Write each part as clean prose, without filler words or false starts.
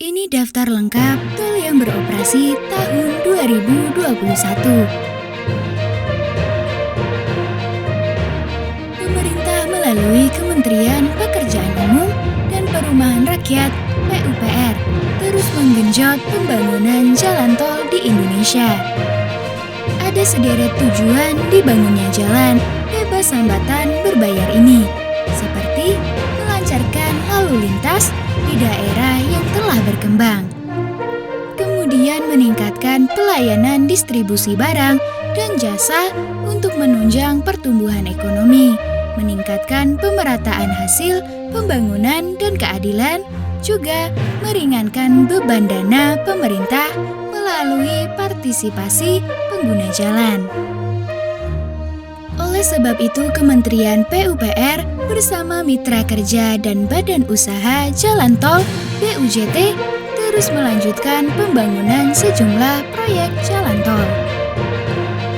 Ini daftar lengkap tol yang beroperasi tahun 2021. Pemerintah melalui Kementerian Pekerjaan Umum dan Perumahan Rakyat (PUPR) terus menggenjot pembangunan jalan tol di Indonesia. Ada sederet tujuan dibangunnya jalan bebas hambatan berbayar ini, seperti melancarkan lalu lintas di daerah yang telah berkembang. Kemudian meningkatkan pelayanan distribusi barang dan jasa untuk menunjang pertumbuhan ekonomi, meningkatkan pemerataan hasil pembangunan dan keadilan, juga meringankan beban dana pemerintah melalui partisipasi pengguna jalan. Oleh sebab itu, Kementerian PUPR bersama mitra kerja dan Badan Usaha Jalan Tol (BUJT) terus melanjutkan pembangunan sejumlah proyek jalan tol.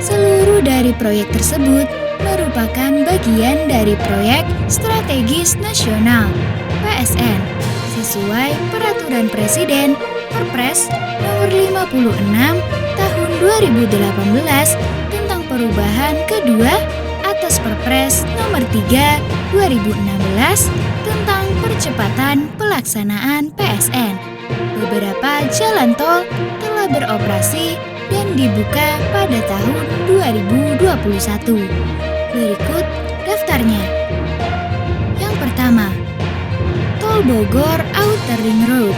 Seluruh dari proyek tersebut merupakan bagian dari proyek strategis nasional (PSN) sesuai Peraturan Presiden Perpres Nomor 56 Tahun 2018 tentang perubahan kedua atas Perpres Nomor 3 2016 tentang percepatan pelaksanaan PSN. Beberapa jalan tol telah beroperasi dan dibuka pada tahun 2021. Berikut daftarnya. Yang pertama, Tol Bogor Outer Ring Road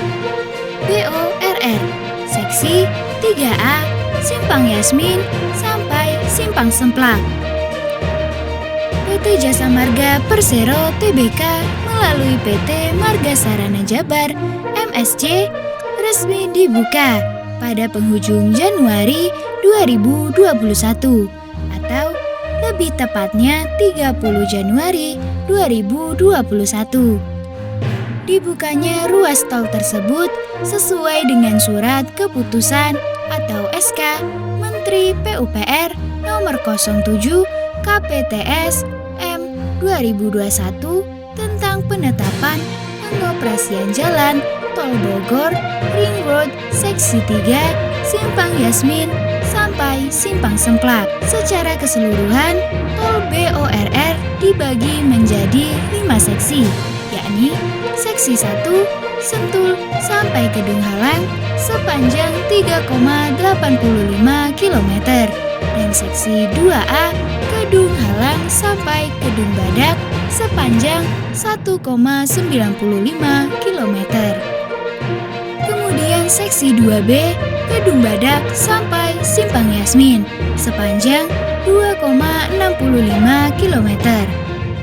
(BORR), seksi 3A Simpang Yasmin sampai Simpang Semplak. PT Jasa Marga Persero Tbk melalui PT Marga Sarana Jabar (MSJ) resmi dibuka pada penghujung Januari 2021 atau lebih tepatnya 30 Januari 2021. Dibukanya ruas tol tersebut sesuai dengan surat keputusan atau SK Menteri PUPR Nomor 07 KPTS M 2021 tentang penetapan pengoperasian jalan Tol Bogor Ring Road Seksi 3 Simpang Yasmin sampai Simpang Semplak. Secara keseluruhan, Tol BORR dibagi menjadi 5 seksi, yakni Seksi 1 Sentul sampai Kedung Halang sepanjang 3,85 km dan Seksi 2A Kedung Halang sampai Kedung Badak sepanjang 1,95 km. Kemudian Seksi 2B Kedung Badak sampai Simpang Yasmin sepanjang 2,65 km.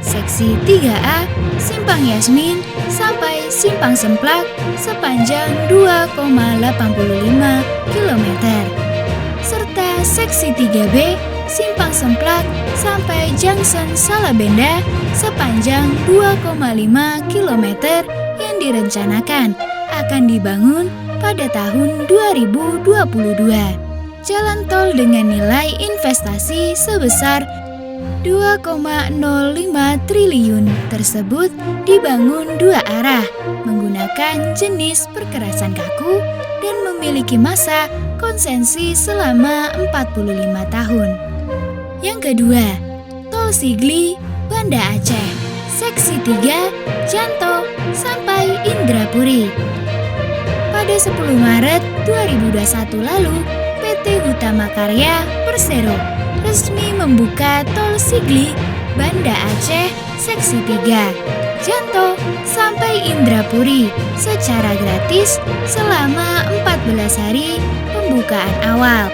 Seksi 3A Simpang Yasmin sampai Simpang Semplak sepanjang 2,85 km. Serta Seksi 3B Simpang Semplak sampai Junction Salabenda sepanjang 2,5 km yang direncanakan akan dibangun pada tahun 2022. Jalan tol dengan nilai investasi sebesar 2,05 triliun tersebut dibangun dua arah menggunakan jenis perkerasan kaku dan memiliki masa konsensi selama 45 tahun. Yang kedua, Tol Sigli Banda Aceh, Seksi 3 Janto sampai Indrapuri. Pada 10 Maret 2021 lalu, PT Hutama Karya Persero resmi membuka Tol Sigli Banda Aceh Seksi 3 Janto sampai Indrapuri secara gratis selama 14 hari pembukaan awal.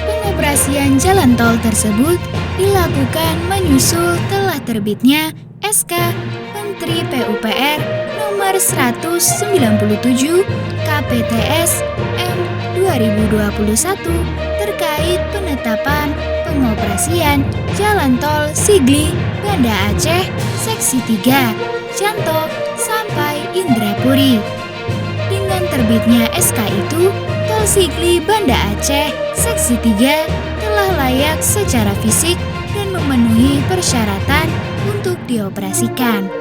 Pengoperasian jalan tol tersebut dilakukan menyusul telah terbitnya SK Menteri PUPR Nomor 197 KPTS M 2021 terkait penetapan pengoperasian jalan tol Sigli Banda Aceh Seksi 3 Janto sampai Indrapuri. Dengan terbitnya SK itu, Tol Sigli Banda Aceh Seksi 3 telah layak secara fisik dan memenuhi persyaratan untuk dioperasikan.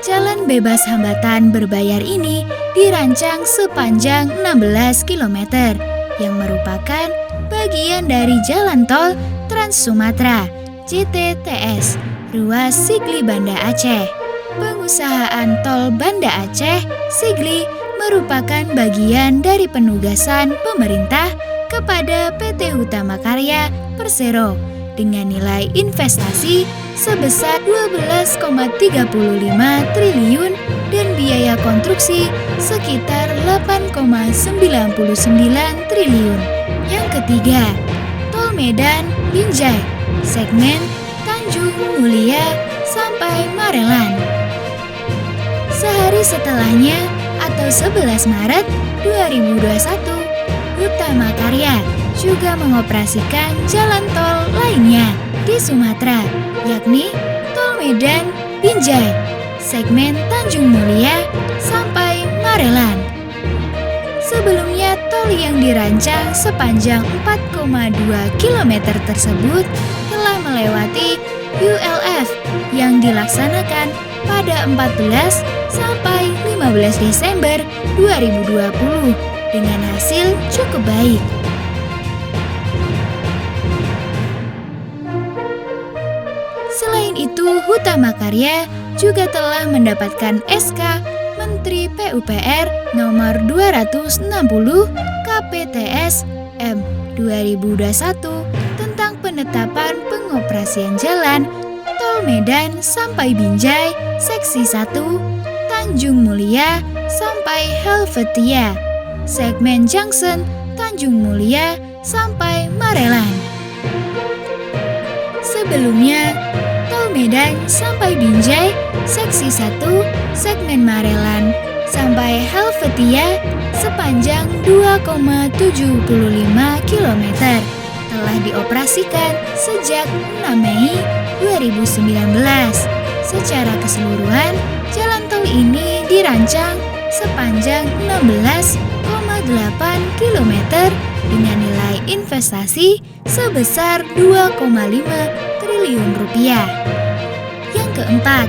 Jalan bebas hambatan berbayar ini dirancang sepanjang 16 km yang merupakan bagian dari Jalan Tol Trans Sumatera JTTS Ruas Sigli Banda Aceh. Pengusahaan Tol Banda Aceh Sigli merupakan bagian dari penugasan pemerintah kepada PT Hutama Karya Persero dengan nilai investasi sebesar 12,35 triliun dan biaya konstruksi sekitar 8,99 triliun. Yang ketiga, Tol Medan Binjai, segmen Tanjung Mulia sampai Marelan. Sehari setelahnya atau 11 Maret 2021, Hutama Karya juga mengoperasikan jalan tol lainnya di Sumatera, yakni Tol Medan Binjai, segmen Tanjung Mulia sampai Marelan. Sebelumnya, tol yang dirancang sepanjang 4,2 km tersebut telah melewati ULF yang dilaksanakan pada 14 sampai 15 Desember 2020 dengan hasil cukup baik. Selain itu, Hutama Karya juga telah mendapatkan SK Menteri PUPR nomor 260 KPTS M 2021 tentang penetapan pengoperasian jalan Tol Medan sampai Binjai Seksi 1 Tanjung Mulia sampai Helvetia, segmen Junction Tanjung Mulia sampai Marelan. Sebelumnya, Tol Medan sampai Binjai Seksi 1 segmen Marelan sampai Helvetia sepanjang 2,75 km telah dioperasikan sejak 6 Mei 2019. Secara keseluruhan, jalan tol ini dirancang sepanjang 16,8 km dengan nilai investasi sebesar 2,5 triliun rupiah. Yang keempat,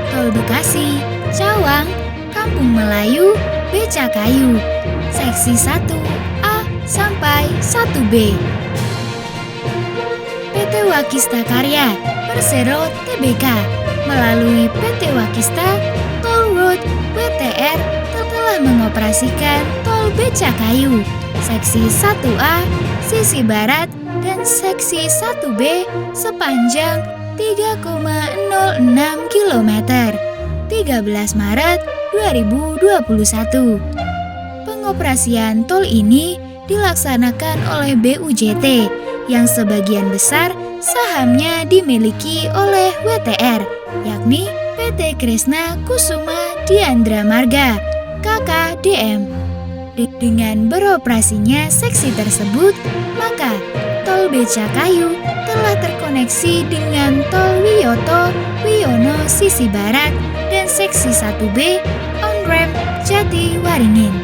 Tol Bekasi, Cawang, Kampung Melayu, Becakayu, Seksi 1A sampai 1B. PT Wakista Karya Persero Tbk melalui PT Wakista Toll Road WTR telah mengoperasikan Tol Becakayu, Seksi 1A sisi barat dan Seksi 1B sepanjang 3,06 km 13 Maret 2021. Pengoperasian tol ini dilaksanakan oleh BUJT yang sebagian besar sahamnya dimiliki oleh WTR, yakni PT Kresna Kusuma Diandra Marga KKDM. Dengan beroperasinya seksi tersebut, maka Tol Becakayu telah terkoneksi dengan Tol Wiyoto Wiono sisi barat dan Seksi 1B on-ramp Jati Waringin.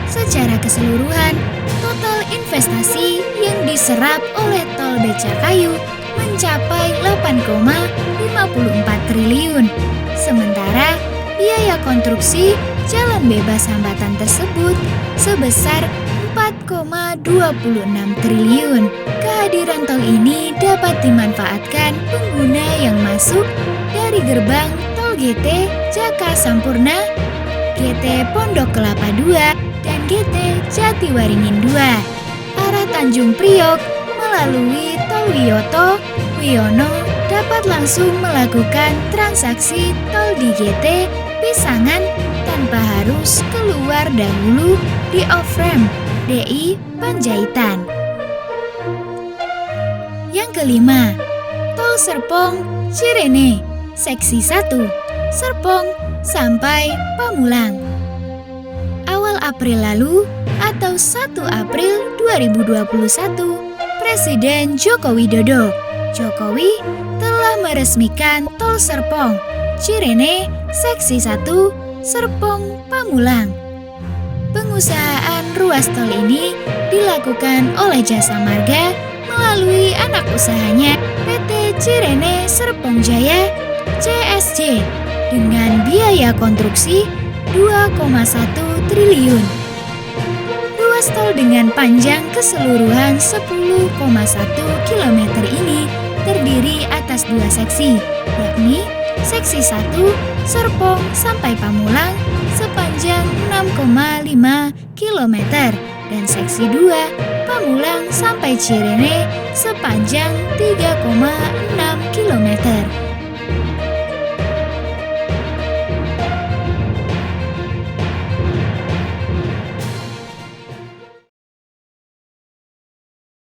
Secara keseluruhan, total investasi yang diserap oleh Tol Becakayu mencapai 8,54 triliun. Sementara biaya konstruksi jalan bebas hambatan tersebut sebesar 4,26 triliun. Kehadiran tol ini dapat dimanfaatkan pengguna yang masuk dari gerbang Tol GT Jaka Sampurna, GT Pondok Kelapa 2, dan GT Jatiwaringin 2 arah Tanjung Priok melalui Tol Wiyoto Wiono dapat langsung melakukan transaksi tol di GT Pisangan tanpa harus keluar dahulu di off-ramp DI Panjaitan. Yang kelima, Tol Serpong Cirene Seksi 1 Serpong sampai Pamulang. Awal April lalu atau 1 April 2021, Presiden Joko Widodo telah meresmikan Tol Serpong Cirene Seksi 1 Serpong Pamulang. Pengusahaan ruas tol ini dilakukan oleh Jasa Marga melalui anak usahanya PT Cirene Serpong Jaya CSJ dengan biaya konstruksi 2,1 triliun. Ruas tol dengan panjang keseluruhan 10,1 km ini terdiri atas 2 seksi, yakni seksi 1 Serpong sampai Pamulang sepanjang 6,5 km dan seksi 2 Pamulang sampai Cirene sepanjang 3,6 km.